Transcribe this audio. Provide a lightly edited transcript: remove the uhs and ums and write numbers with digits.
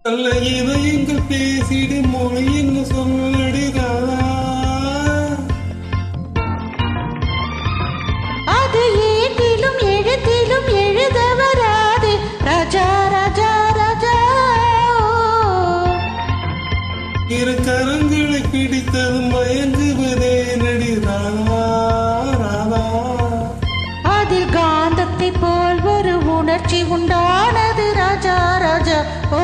நல்ல இதயங்கள் பேசிடும் மொழி என்ன சொல்லடிதான். அது ஏட்டிலும் எழுத்திலும் எழுத வராது ராஜா ராஜா ராஜா. இரு கரங்களை பிடித்ததும் மயங்குவதே நடிதானா. அதில் காந்தத்தை போல் ஒரு உணர்ச்சி உண்டானது ராஜா ராஜா. ஓ